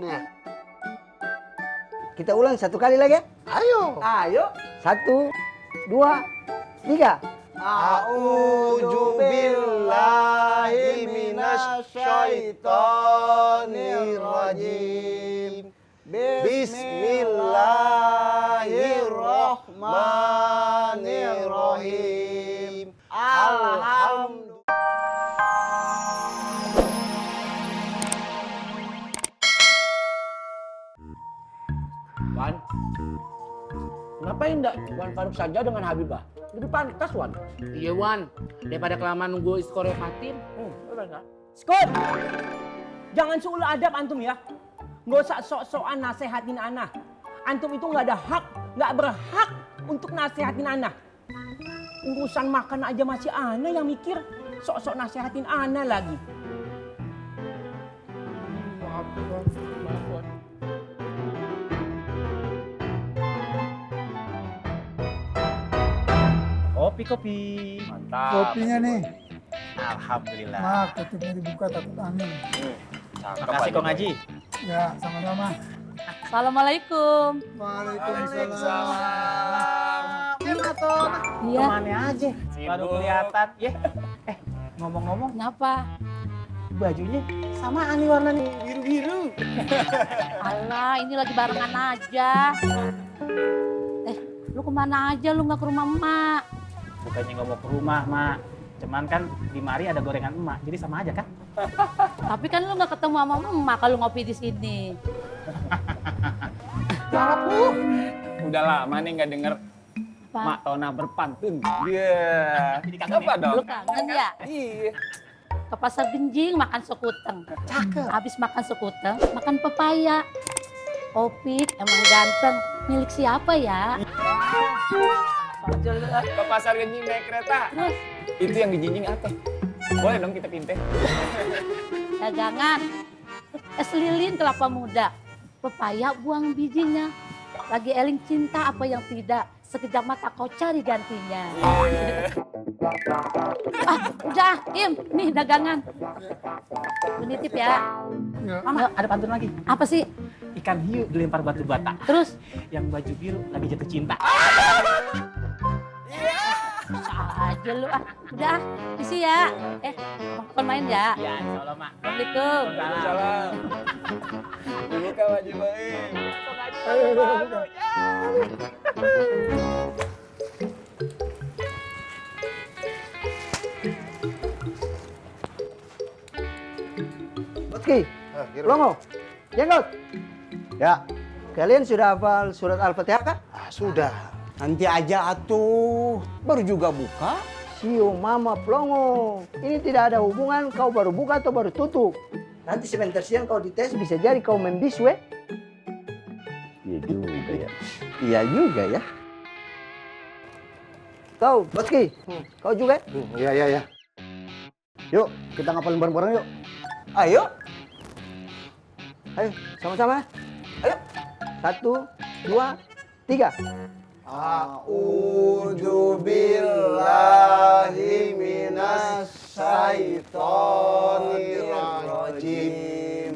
Nah. Kita ulang satu kali lagi. Ayo. Ayo. 1, 2, 3. A'udzu billahi minasyaitonir rajim. Bismillahirrahmanirrahim. Alhamdulillah. Wan, kenapa enggak Wan Faruk saja dengan Habibah? Lebih pantas, Wan. Iya Wan, daripada kelamaan nunggu Iskoro Fatin. Skot! Jangan seula adab antum ya. Nggak usah sok-sokan nasehatin Ana. Antum itu nggak ada hak, nggak berhak untuk nasehatin Ana. Urusan makan aja masih Ana yang mikir. Sok-sok nasehatin Ana lagi. Maaf Wan. Kopi. Mantap. Kopinya nih. Alhamdulillah. Maaf, tutupnya dibuka takut angin. Makasih Kong Haji. Ya, sama-sama. Assalamualaikum. Waalaikumsalam. Iya. Kemana aja? Baru kelihatan. Ngomong-ngomong, Kenapa? bajunya sama ani warna nih, biru-biru. Alah, ini lagi barengan aja. Lu kemana aja? Lu nggak ke rumah emak? Bukannya nggak mau ke rumah, Mak. Cuman kan di mari ada gorengan emak, jadi sama aja kan? Tapi kan lu nggak ketemu sama emak kalau ngopi di sini. Jawab lu. Udah lama nih nggak denger Pak, Mak Tona berpantun. Iya. Jadi kangen Apa ya? dong? lu kangen ya? Iya. Ke pasar Genjing makan sekuteng. Cakep. Habis makan sekuteng, makan pepaya. Opik emang ganteng. Milik siapa ya? Ke pasar Genjing naik kereta. Terus Itu yang dijinjing apa? Boleh dong kita pinte. dagangan. Es lilin kelapa muda. Pepaya buang bijinya. Lagi eling cinta apa yang tidak. Sekejap mata kau cari gantinya. Udah, Im. Nih dagangan. Lu nitip ya. Mama, ada pantun lagi. Apa sih? Ikan hiu dilempar batu bata. Terus? Yang baju biru lagi jatuh cinta. Bisa aja lu ah. Udah, isi ya. Mau main ya? Ya, insya Allah, Mak. Assalamualaikum. Salam. Dibuka wajib baik. Botki, Longo, Jenggot. Ya, Kalian sudah hafal surat Al-Fatihah kah? sudah. Nanti aja atuh. Baru juga buka. Sio mama plongo. Ini tidak ada hubungan kau baru buka atau baru tutup. Nanti sebentar siang kau dites bisa jadi kau membisu ya. Iya juga ya. Iya juga ya. Kau, Botki, kau juga? Iya. Yuk, kita ngapalin bareng-bareng yuk. Ayo. Ayo, sama-sama. Ayo. 1, 2, 3. A'udzu billahi minasyaitonir rajim.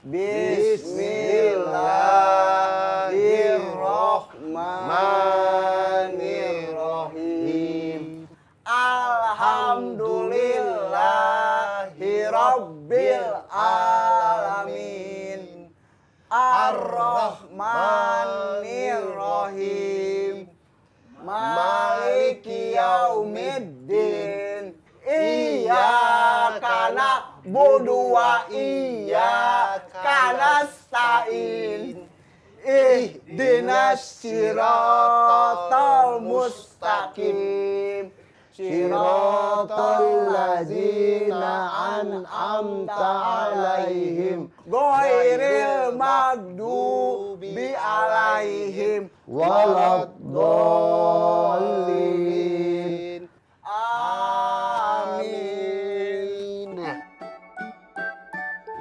Bismillahirrahmanirrahim. Alhamdulillahirabbil alamin. Ar-Rahmanir-Rahim. Maliki yaumiddin. Iyyaka na'budu wa iyyaka nasta'in. Ihdinas siratal mustaqim. Siratal ladzina an'amta 'alaihim ghairil maghdubi 'alaihim waladdallin. Amin.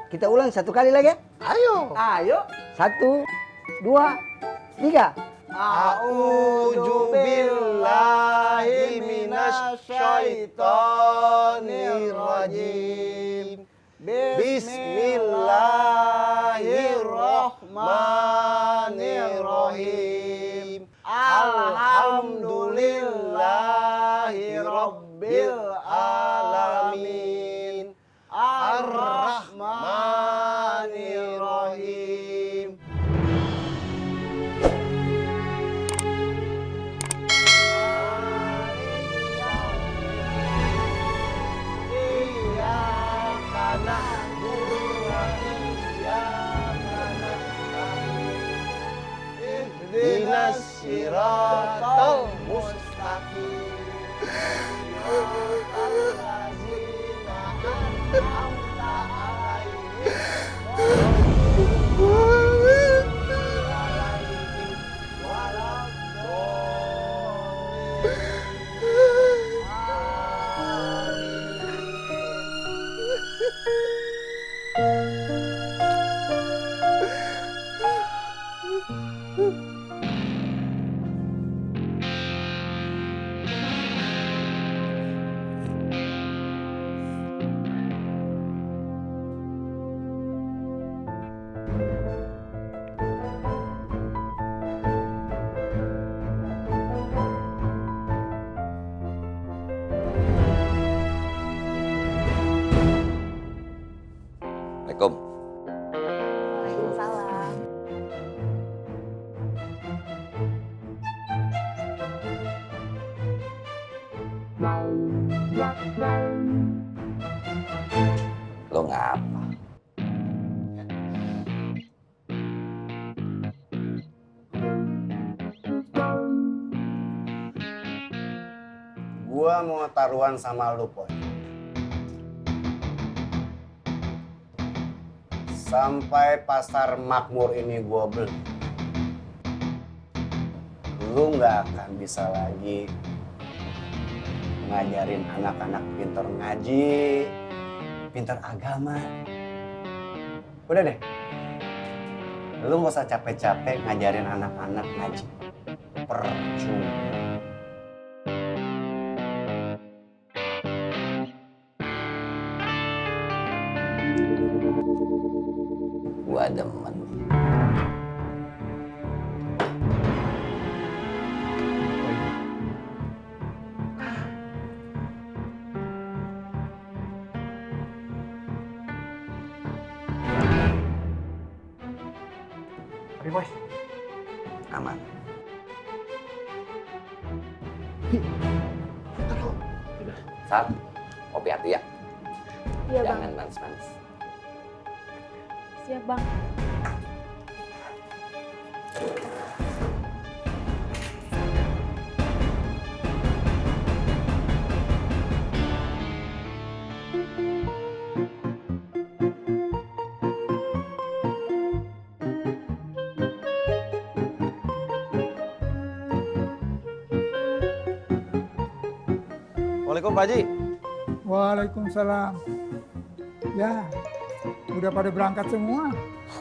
Kita ulang satu kali lagi. Ayo. Ayo. 1, 2, 3. A'udzu billahi minasyaitonir rajim. Bismillahirrahmanirrahim. ngapa? Gua mau taruhan sama lu, Poy. Sampai pasar makmur ini gua beli. Lu nggak akan bisa lagi ngajarin anak-anak pintar ngaji, pintar agama. Udah deh. Lu nggak usah capek-capek ngajarin anak-anak ngaji. Percuma. Gua demen. Tapi boy, Aman. Sal, kopi atu ya. Iya bang. Jangan manis-manis. Siap bang. Waalaikumsalam Pak Haji. Waalaikumsalam. Ya, udah pada berangkat semua.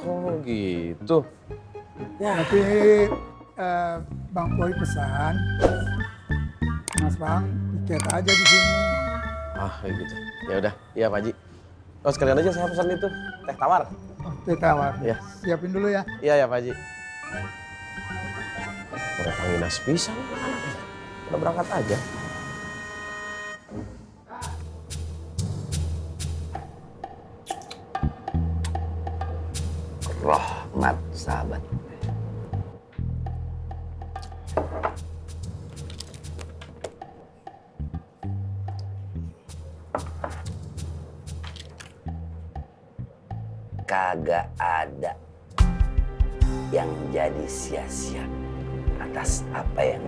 Oh gitu. Tapi Bang Boy pesan, Mas Bang tiket aja di sini. Ah kayak gitu. Ya udah, iya Pak Haji. Oh sekalian aja saya pesan itu teh tawar. Oh, teh tawar. Iya. Siapin dulu ya. Iya ya Pak Haji. Udah panginas pisan. Udah berangkat aja. Rahmat sahabat. Kagak ada yang jadi sia-sia atas apa yang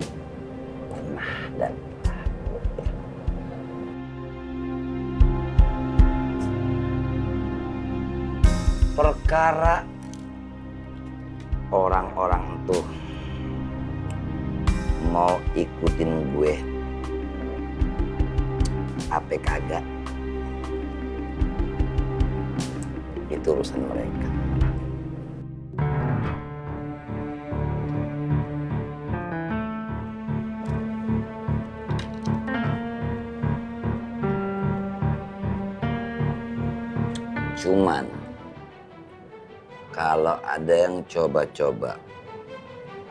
pernah dan perkara orang-orang tuh mau ikutin gue apa kagak, itu urusan mereka. Cuman kalau ada yang coba-coba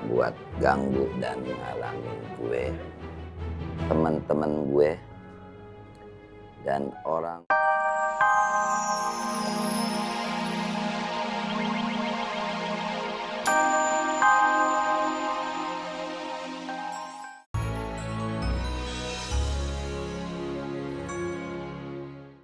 buat ganggu dan ngalangin gue, teman-teman gue, dan orang